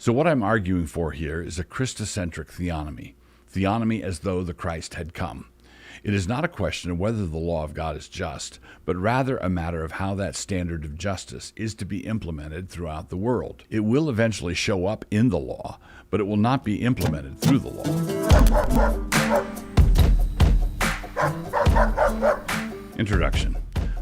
So what I'm arguing for here is a Christocentric theonomy. Theonomy as though the Christ had come. It is not a question of whether the law of God is just, but rather a matter of how that standard of justice is to be implemented throughout the world. It will eventually show up in the law, but it will not be implemented through the law. Introduction.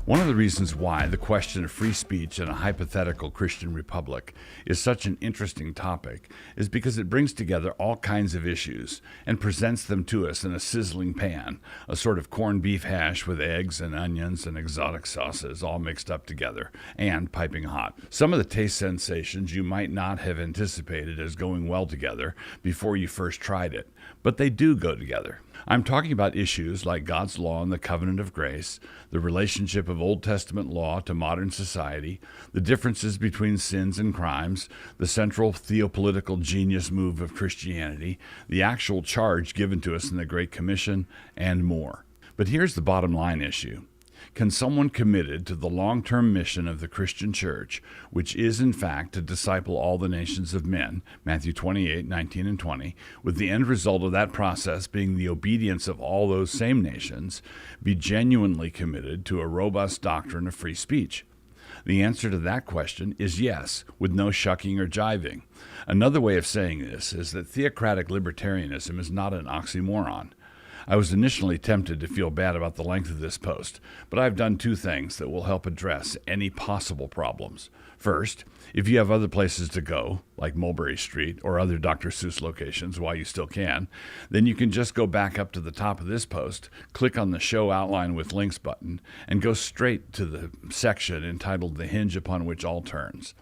One of the reasons why the question of free speech in a hypothetical Christian republic is such an interesting topic is because it brings together all kinds of issues and presents them to us in a sizzling pan, a sort of corned beef hash with eggs and onions and exotic sauces all mixed up together and piping hot. Some of the taste sensations you might not have anticipated as going well together before you first tried it, but they do go together. I'm talking about issues like God's law and the covenant of grace, the relationship of Old Testament law to modern society, the differences between sins and crimes, the central theopolitical genius move of Christianity, the actual charge given to us in the Great Commission, and more. But here's the bottom line issue. Can someone committed to the long-term mission of the Christian church, which is in fact to disciple all the nations of men, Matthew 28:19 and 20, with the end result of that process being the obedience of all those same nations, be genuinely committed to a robust doctrine of free speech? The answer to that question is yes, with no shucking or jiving. Another way of saying this is that theocratic libertarianism is not an oxymoron. I was initially tempted to feel bad about the length of this post, but I've done two things that will help address any possible problems. First, if you have other places to go, like Mulberry Street or other Dr. Seuss locations while you still can, then you can just go back up to the top of this post, click on the Show Outline with Links button, and go straight to the section entitled The Hinge Upon Which All Turns.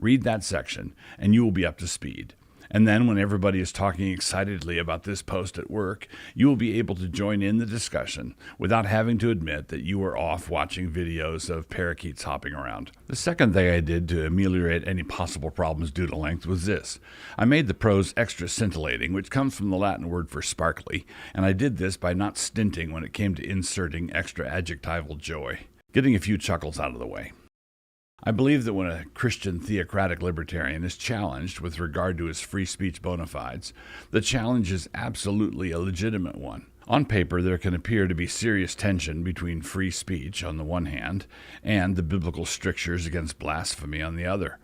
Read that section, and you will be up to speed. And then when everybody is talking excitedly about this post at work, you will be able to join in the discussion without having to admit that you were off watching videos of parakeets hopping around. The second thing I did to ameliorate any possible problems due to length was this. I made the prose extra scintillating, which comes from the Latin word for sparkly, and I did this by not stinting when it came to inserting extra adjectival joy, getting a few chuckles out of the way. I believe that when a Christian theocratic libertarian is challenged with regard to his free speech bona fides, the challenge is absolutely a legitimate one. On paper, there can appear to be serious tension between free speech on the one hand and the biblical strictures against blasphemy on the other.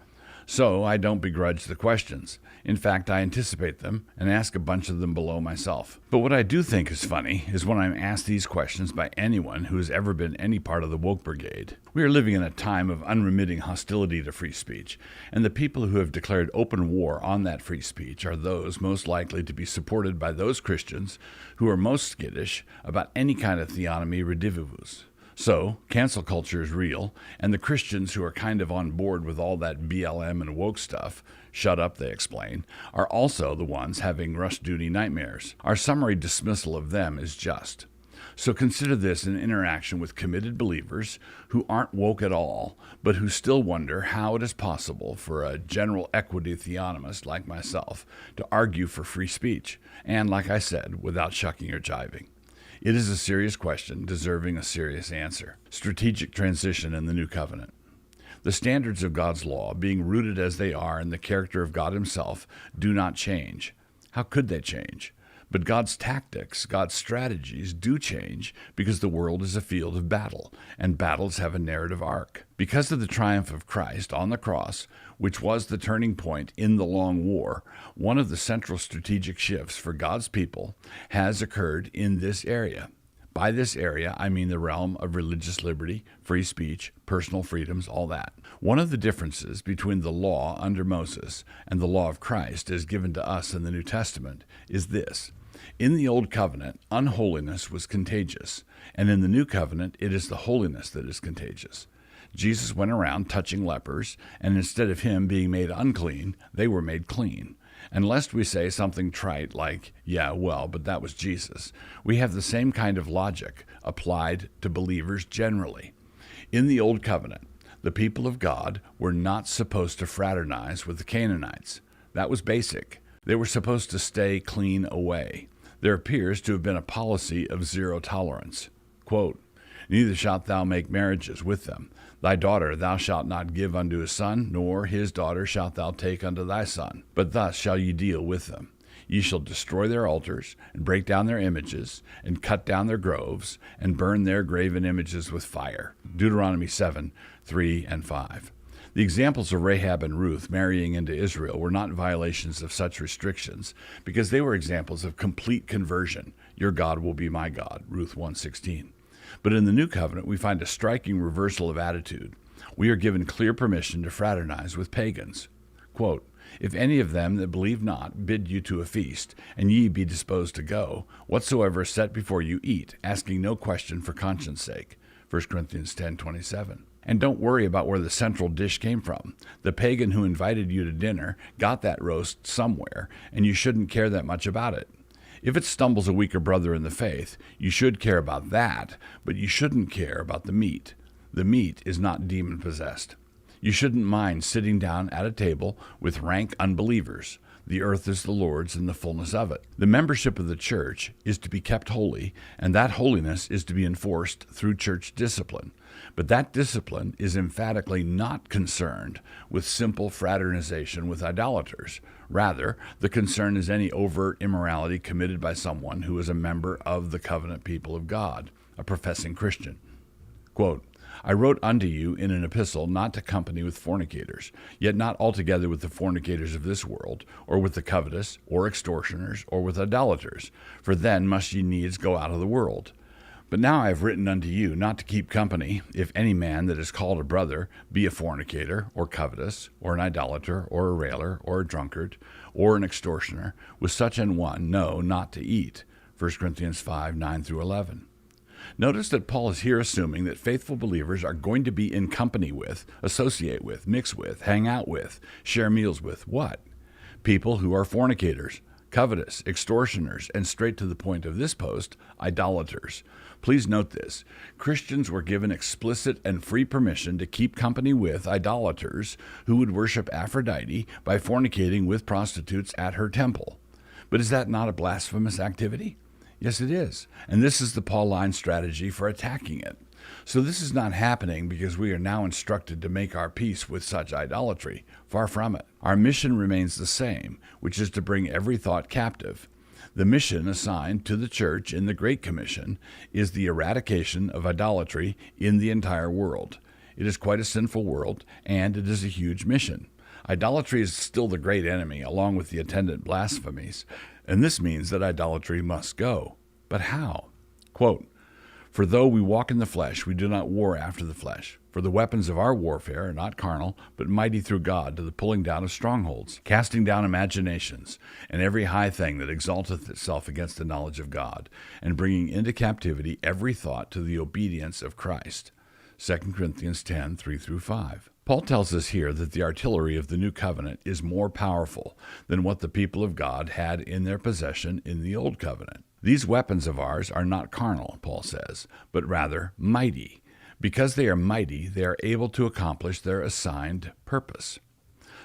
So I don't begrudge the questions. In fact, I anticipate them and ask a bunch of them below myself. But what I do think is funny is when I'm asked these questions by anyone who has ever been any part of the woke brigade. We are living in a time of unremitting hostility to free speech, and the people who have declared open war on that free speech are those most likely to be supported by those Christians who are most skittish about any kind of theonomy redivivus. So, cancel culture is real, and the Christians who are kind of on board with all that BLM and woke stuff, shut up, they explain, are also the ones having rush-duty nightmares. Our summary dismissal of them is just. So consider this an interaction with committed believers who aren't woke at all, but who still wonder how it is possible for a general equity theonomist like myself to argue for free speech, and like I said, without shucking or jiving. It is a serious question, deserving a serious answer. Strategic transition in the New Covenant. The standards of God's law, being rooted as they are in the character of God himself, do not change. How could they change? But God's tactics, God's strategies do change because the world is a field of battle, and battles have a narrative arc. Because of the triumph of Christ on the cross, which was the turning point in the long war, one of the central strategic shifts for God's people has occurred in this area. By this area, I mean the realm of religious liberty, free speech, personal freedoms, all that. One of the differences between the law under Moses and the law of Christ as given to us in the New Testament is this. In the Old Covenant, unholiness was contagious, and in the New Covenant, it is the holiness that is contagious. Jesus went around touching lepers, and instead of him being made unclean, they were made clean. And lest we say something trite like, yeah, well, but that was Jesus, we have the same kind of logic applied to believers generally. In the Old Covenant, the people of God were not supposed to fraternize with the Canaanites. That was basic. They were supposed to stay clean away. There appears to have been a policy of zero tolerance. Quote, "Neither shalt thou make marriages with them. Thy daughter thou shalt not give unto his son, nor his daughter shalt thou take unto thy son. But thus shall ye deal with them. Ye shall destroy their altars, and break down their images, and cut down their groves, and burn their graven images with fire. Deuteronomy 7:3-5. The examples of Rahab and Ruth marrying into Israel were not violations of such restrictions, because they were examples of complete conversion. Your God will be my God, Ruth 1:16. But in the New Covenant, we find a striking reversal of attitude. We are given clear permission to fraternize with pagans. Quote, if any of them that believe not bid you to a feast, and ye be disposed to go, whatsoever is set before you eat, asking no question for conscience sake. 1 Corinthians 10:27. And don't worry about where the central dish came from. The pagan who invited you to dinner got that roast somewhere, and you shouldn't care that much about it. If it stumbles a weaker brother in the faith, you should care about that, but you shouldn't care about the meat. The meat is not demon-possessed. You shouldn't mind sitting down at a table with rank unbelievers. The earth is the Lord's and the fullness of it. The membership of the church is to be kept holy, and that holiness is to be enforced through church discipline. But that discipline is emphatically not concerned with simple fraternization with idolaters. Rather, the concern is any overt immorality committed by someone who is a member of the covenant people of God, a professing Christian. Quote, I wrote unto you in an epistle not to company with fornicators, yet not altogether with the fornicators of this world, or with the covetous, or extortioners, or with idolaters, for then must ye needs go out of the world. But now I have written unto you not to keep company, if any man that is called a brother be a fornicator, or covetous, or an idolater, or a railer, or a drunkard, or an extortioner, with such an one, no, not to eat. 1 Corinthians 5:9-11. Notice that Paul is here assuming that faithful believers are going to be in company with, associate with, mix with, hang out with, share meals with what? People who are fornicators, covetous, extortioners, and straight to the point of this post, idolaters. Please note this. Christians were given explicit and free permission to keep company with idolaters who would worship Aphrodite by fornicating with prostitutes at her temple. But is that not a blasphemous activity? Yes, it is. And this is the Pauline strategy for attacking it. So this is not happening because we are now instructed to make our peace with such idolatry. Far from it. Our mission remains the same, which is to bring every thought captive. The mission assigned to the church in the Great Commission is the eradication of idolatry in the entire world. It is quite a sinful world, and it is a huge mission. Idolatry is still the great enemy, along with the attendant blasphemies, and this means that idolatry must go. But how? Quote, for though we walk in the flesh, we do not war after the flesh. For the weapons of our warfare are not carnal, but mighty through God to the pulling down of strongholds, casting down imaginations, and every high thing that exalteth itself against the knowledge of God, and bringing into captivity every thought to the obedience of Christ. 2 Corinthians 10:3-5. Paul tells us here that the artillery of the new covenant is more powerful than what the people of God had in their possession in the old covenant. These weapons of ours are not carnal, Paul says, but rather mighty. Because they are mighty, they are able to accomplish their assigned purpose.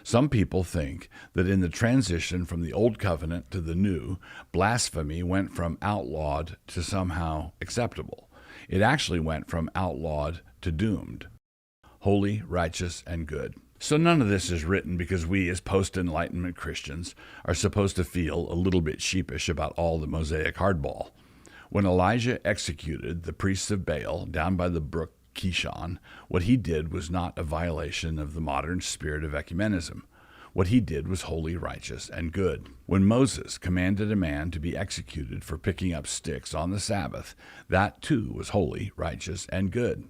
Some people think that in the transition from the old covenant to the new, blasphemy went from outlawed to somehow acceptable. It actually went from outlawed to doomed. Holy, righteous, and good. So none of this is written because we, as post-Enlightenment Christians, are supposed to feel a little bit sheepish about all the Mosaic hardball. When Elijah executed the priests of Baal down by the brook Kishon, what he did was not a violation of the modern spirit of ecumenism. What he did was holy, righteous, and good. When Moses commanded a man to be executed for picking up sticks on the Sabbath, that too was holy, righteous, and good.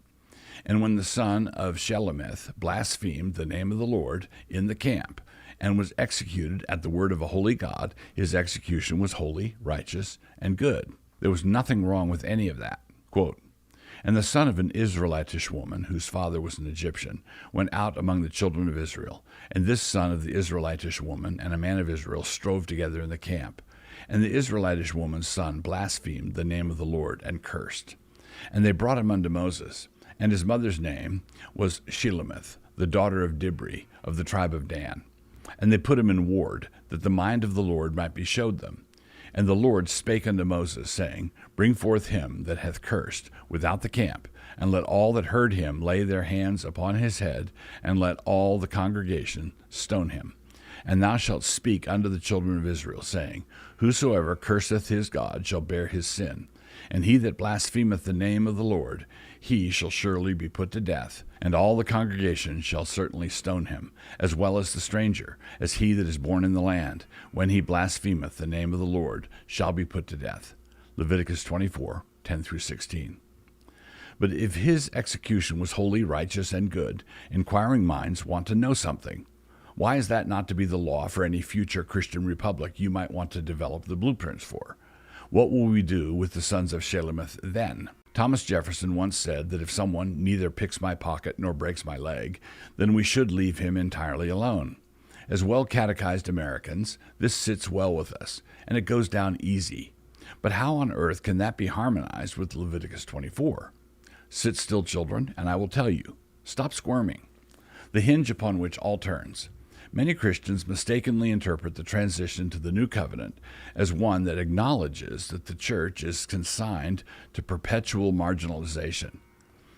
And when the son of Shelemith blasphemed the name of the Lord in the camp and was executed at the word of a holy God, his execution was holy, righteous, and good. There was nothing wrong with any of that. Quote, and the son of an Israelitish woman, whose father was an Egyptian, went out among the children of Israel. And this son of the Israelitish woman and a man of Israel strove together in the camp. And the Israelitish woman's son blasphemed the name of the Lord and cursed. And they brought him unto Moses. And his mother's name was Shelemith, the daughter of Dibri, of the tribe of Dan. And they put him in ward, that the mind of the Lord might be showed them. And the Lord spake unto Moses, saying, Bring forth him that hath cursed without the camp, and let all that heard him lay their hands upon his head, and let all the congregation stone him. And thou shalt speak unto the children of Israel, saying, Whosoever curseth his God shall bear his sin. And he that blasphemeth the name of the Lord, he shall surely be put to death. And all the congregation shall certainly stone him, as well as the stranger, as he that is born in the land, when he blasphemeth the name of the Lord, shall be put to death. Leviticus 24:10-16. But if his execution was wholly righteous and good, inquiring minds want to know something. Why is that not to be the law for any future Christian republic you might want to develop the blueprints for? What will we do with the sons of Shelemith then? Thomas Jefferson once said that if someone neither picks my pocket nor breaks my leg, then we should leave him entirely alone. As well-catechized Americans, this sits well with us, and it goes down easy. But how on earth can that be harmonized with Leviticus 24? Sit still, children, and I will tell you. Stop squirming. The hinge upon which all turns. Many Christians mistakenly interpret the transition to the new covenant as one that acknowledges that the church is consigned to perpetual marginalization.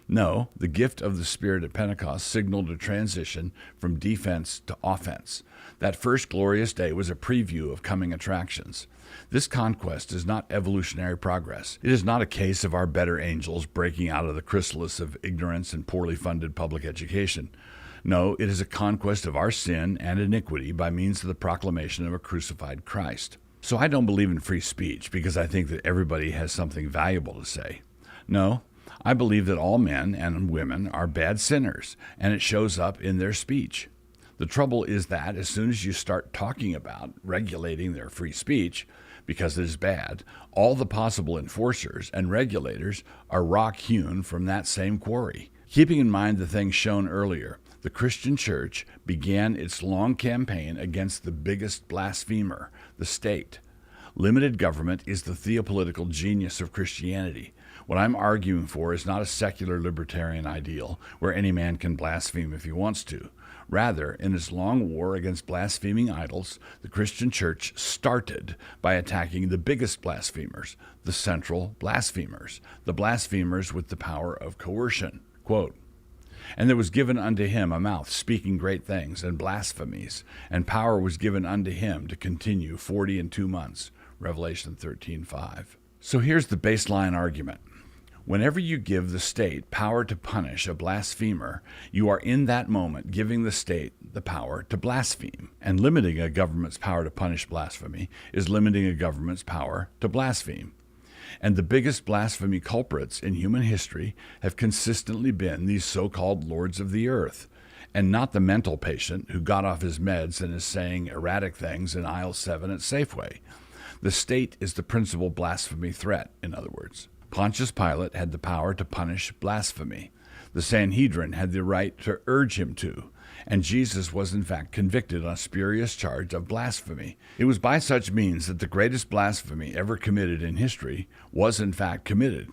No, the gift of the Spirit at Pentecost signaled a transition from defense to offense. That first glorious day was a preview of coming attractions. This conquest is not evolutionary progress. It is not a case of our better angels breaking out of the chrysalis of ignorance and poorly funded public education. No, it is a conquest of our sin and iniquity by means of the proclamation of a crucified Christ. So I don't believe in free speech because I think that everybody has something valuable to say. No, I believe that all men and women are bad sinners, and it shows up in their speech. The trouble is that as soon as you start talking about regulating their free speech, because it is bad, all the possible enforcers and regulators are rock-hewn from that same quarry. Keeping in mind the things shown earlier, the Christian church began its long campaign against the biggest blasphemer, the state. Limited government is the theopolitical genius of Christianity. What I'm arguing for is not a secular libertarian ideal where any man can blaspheme if he wants to. Rather, in its long war against blaspheming idols, the Christian church started by attacking the biggest blasphemers, the central blasphemers, the blasphemers with the power of coercion. Quote, And there was given unto him a mouth speaking great things and blasphemies, and power was given unto him to continue 42 months. Revelation 13:5. So here's the baseline argument. Whenever you give the state power to punish a blasphemer, you are in that moment giving the state the power to blaspheme. And limiting a government's power to punish blasphemy is limiting a government's power to blaspheme. And the biggest blasphemy culprits in human history have consistently been these so-called lords of the earth, and not the mental patient who got off his meds and is saying erratic things in aisle 7 at Safeway. The state is the principal blasphemy threat, in other words. Pontius Pilate had the power to punish blasphemy. The Sanhedrin had the right to urge him to, and Jesus was in fact convicted on a spurious charge of blasphemy. It was by such means that the greatest blasphemy ever committed in history was in fact committed.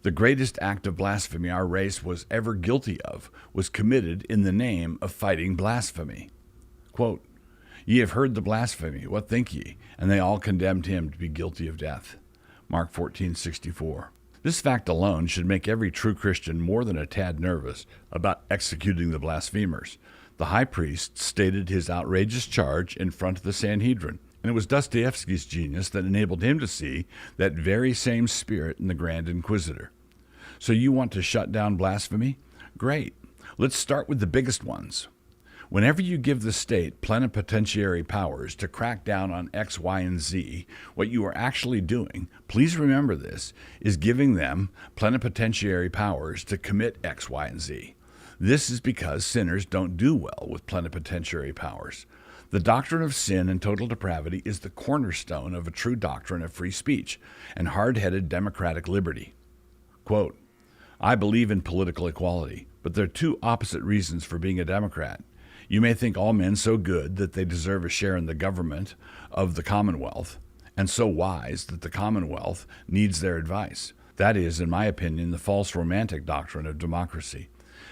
The greatest act of blasphemy our race was ever guilty of was committed in the name of fighting blasphemy. Quote, Ye have heard the blasphemy, what think ye? And they all condemned him to be guilty of death. Mark 14:64. This fact alone should make every true Christian more than a tad nervous about executing the blasphemers. The high priest stated his outrageous charge in front of the Sanhedrin, and it was Dostoevsky's genius that enabled him to see that very same spirit in the Grand Inquisitor. So you want to shut down blasphemy? Great. Let's start with the biggest ones. Whenever you give the state plenipotentiary powers to crack down on X, Y, and Z, what you are actually doing, please remember this, is giving them plenipotentiary powers to commit X, Y, and Z. This is because sinners don't do well with plenipotentiary powers. The doctrine of sin and total depravity is the cornerstone of a true doctrine of free speech and hard-headed democratic liberty. Quote, I believe in political equality, but there are two opposite reasons for being a Democrat. You may think all men so good that they deserve a share in the government of the Commonwealth, and so wise that the Commonwealth needs their advice. That is, in my opinion, the false romantic doctrine of democracy.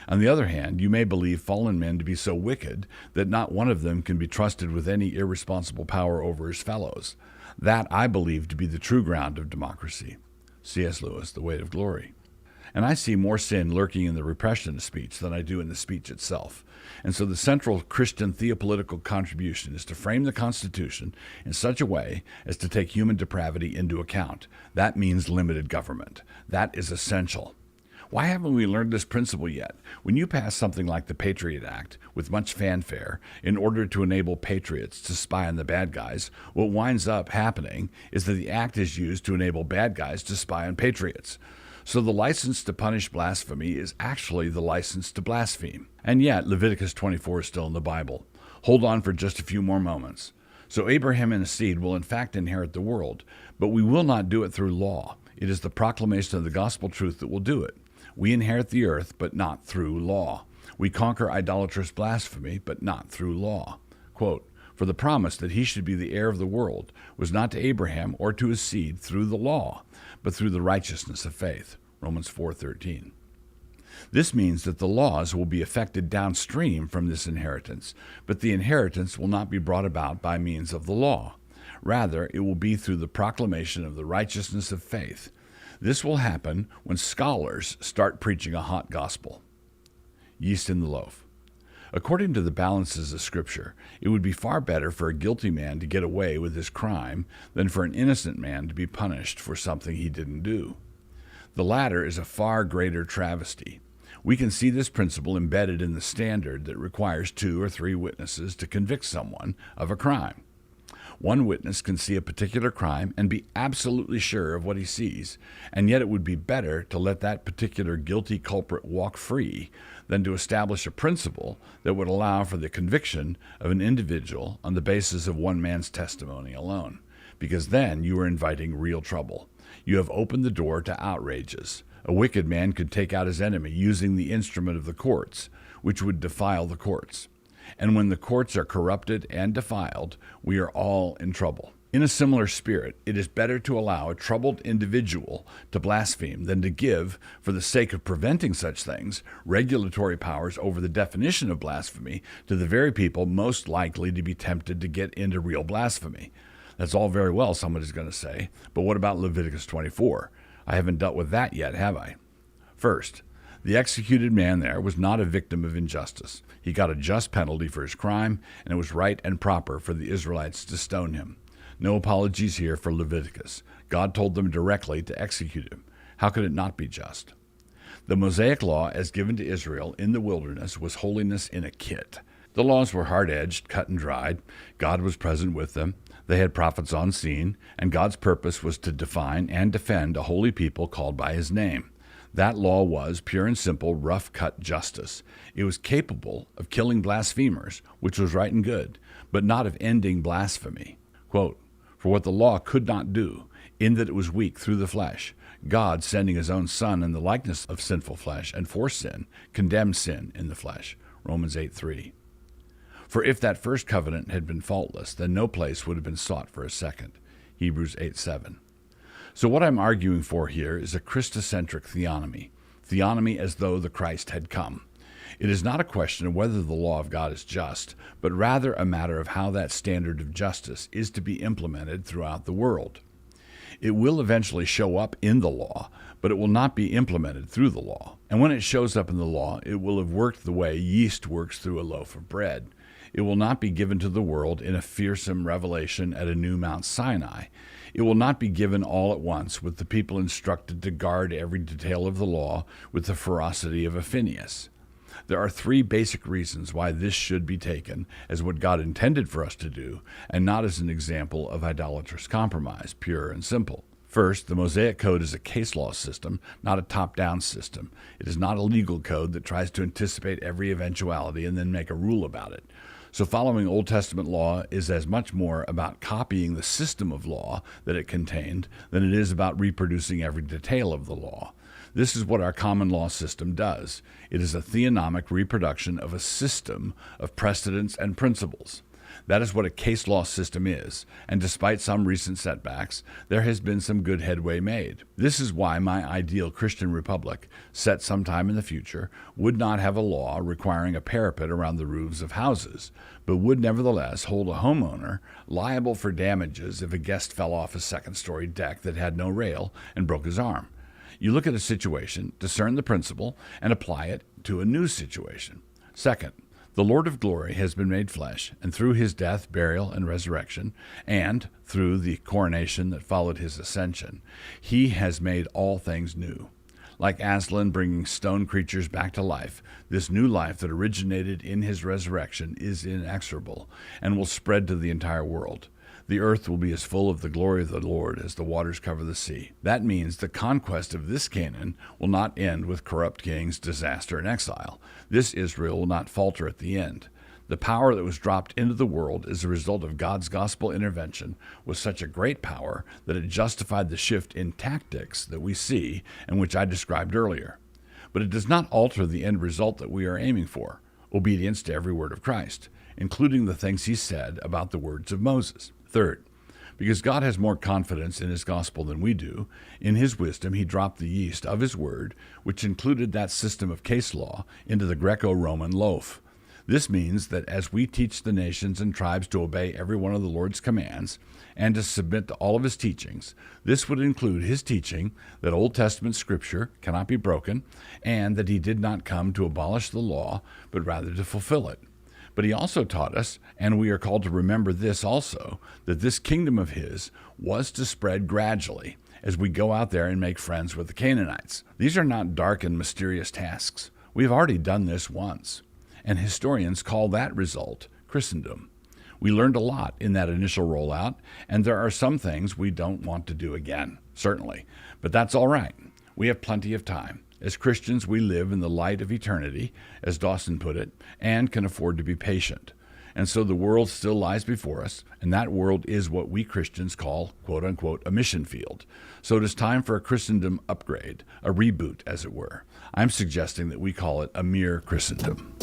On the other hand, you may believe fallen men to be so wicked that not one of them can be trusted with any irresponsible power over his fellows. That I believe to be the true ground of democracy. C.S. Lewis, The Weight of Glory. And I see more sin lurking in the repression of speech than I do in the speech itself. And so the central Christian theopolitical contribution is to frame the Constitution in such a way as to take human depravity into account. That means limited government. That is essential. Why haven't we learned this principle yet? When you pass something like the Patriot Act with much fanfare in order to enable patriots to spy on the bad guys, what winds up happening is that the act is used to enable bad guys to spy on patriots. So the license to punish blasphemy is actually the license to blaspheme. And yet, Leviticus 24 is still in the Bible. Hold on for just a few more moments. So Abraham and his seed will in fact inherit the world, but we will not do it through law. It is the proclamation of the gospel truth that will do it. We inherit the earth, but not through law. We conquer idolatrous blasphemy, but not through law. Quote, for the promise that he should be the heir of the world was not to Abraham or to his seed through the law, but through the righteousness of faith. Romans 4:13. This means that the laws will be affected downstream from this inheritance, but the inheritance will not be brought about by means of the law. Rather, it will be through the proclamation of the righteousness of faith. This will happen when scholars start preaching a hot gospel. Yeast in the loaf. According to the balances of Scripture, it would be far better for a guilty man to get away with his crime than for an innocent man to be punished for something he didn't do. The latter is a far greater travesty. We can see this principle embedded in the standard that requires 2 or 3 witnesses to convict someone of a crime. One witness can see a particular crime and be absolutely sure of what he sees, and yet it would be better to let that particular guilty culprit walk free than to establish a principle that would allow for the conviction of an individual on the basis of one man's testimony alone, because then you are inviting real trouble. You have opened the door to outrages. A wicked man could take out his enemy using the instrument of the courts, which would defile the courts. And when the courts are corrupted and defiled, we are all in trouble. In a similar spirit, it is better to allow a troubled individual to blaspheme than to give, for the sake of preventing such things, regulatory powers over the definition of blasphemy to the very people most likely to be tempted to get into real blasphemy. That's all very well, somebody's going to say, but what about Leviticus 24? I haven't dealt with that yet, have I? First, the executed man there was not a victim of injustice. He got a just penalty for his crime, and it was right and proper for the Israelites to stone him. No apologies here for Leviticus. God told them directly to execute him. How could it not be just? The Mosaic law, as given to Israel in the wilderness, was holiness in a kit. The laws were hard-edged, cut and dried. God was present with them. They had prophets on scene, and God's purpose was to define and defend a holy people called by his name. That law was, pure and simple, rough-cut justice. It was capable of killing blasphemers, which was right and good, but not of ending blasphemy. Quote, for what the law could not do, in that it was weak through the flesh, God, sending his own Son in the likeness of sinful flesh and for sin, condemned sin in the flesh. Romans 8:3. For if that first covenant had been faultless, then no place would have been sought for a second. Hebrews 8:7. So what I'm arguing for here is a Christocentric theonomy as though the Christ had come. It is not a question of whether the law of God is just, but rather a matter of how that standard of justice is to be implemented throughout the world. It will eventually show up in the law, but it will not be implemented through the law. And when it shows up in the law, it will have worked the way yeast works through a loaf of bread. It will not be given to the world in a fearsome revelation at a new Mount Sinai. It will not be given all at once with the people instructed to guard every detail of the law with the ferocity of a Phineas. There are 3 basic reasons why this should be taken as what God intended for us to do, and not as an example of idolatrous compromise, pure and simple. First, the Mosaic Code is a case law system, not a top-down system. It is not a legal code that tries to anticipate every eventuality and then make a rule about it. So following Old Testament law is as much more about copying the system of law that it contained than it is about reproducing every detail of the law. This is what our common law system does. It is a theonomic reproduction of a system of precedents and principles. That is what a case law system is, and despite some recent setbacks, there has been some good headway made. This is why my ideal Christian republic, set sometime in the future, would not have a law requiring a parapet around the roofs of houses, but would nevertheless hold a homeowner liable for damages if a guest fell off a second-story deck that had no rail and broke his arm. You look at a situation, discern the principle, and apply it to a new situation. Second, the Lord of glory has been made flesh, and through his death, burial, and resurrection, and through the coronation that followed his ascension, he has made all things new. Like Aslan bringing stone creatures back to life, this new life that originated in his resurrection is inexorable and will spread to the entire world. The earth will be as full of the glory of the Lord as the waters cover the sea. That means the conquest of this Canaan will not end with corrupt kings, disaster, and exile. This Israel will not falter at the end. The power that was dropped into the world as a result of God's gospel intervention was such a great power that it justified the shift in tactics that we see and which I described earlier. But it does not alter the end result that we are aiming for, obedience to every word of Christ, including the things he said about the words of Moses. Third, because God has more confidence in his gospel than we do, in his wisdom he dropped the yeast of his word, which included that system of case law, into the Greco-Roman loaf. This means that as we teach the nations and tribes to obey every one of the Lord's commands and to submit to all of his teachings, this would include his teaching that Old Testament scripture cannot be broken and that he did not come to abolish the law, but rather to fulfill it. But he also taught us, and we are called to remember this also, that this kingdom of his was to spread gradually as we go out there and make friends with the Canaanites. These are not dark and mysterious tasks. We've already done this once, and historians call that result Christendom. We learned a lot in that initial rollout, and there are some things we don't want to do again, certainly. But that's all right. We have plenty of time. As Christians, we live in the light of eternity, as Dawson put it, and can afford to be patient. And so the world still lies before us, and that world is what we Christians call, quote-unquote, a mission field. So it is time for a Christendom upgrade, a reboot, as it were. I'm suggesting that we call it a mere Christendom.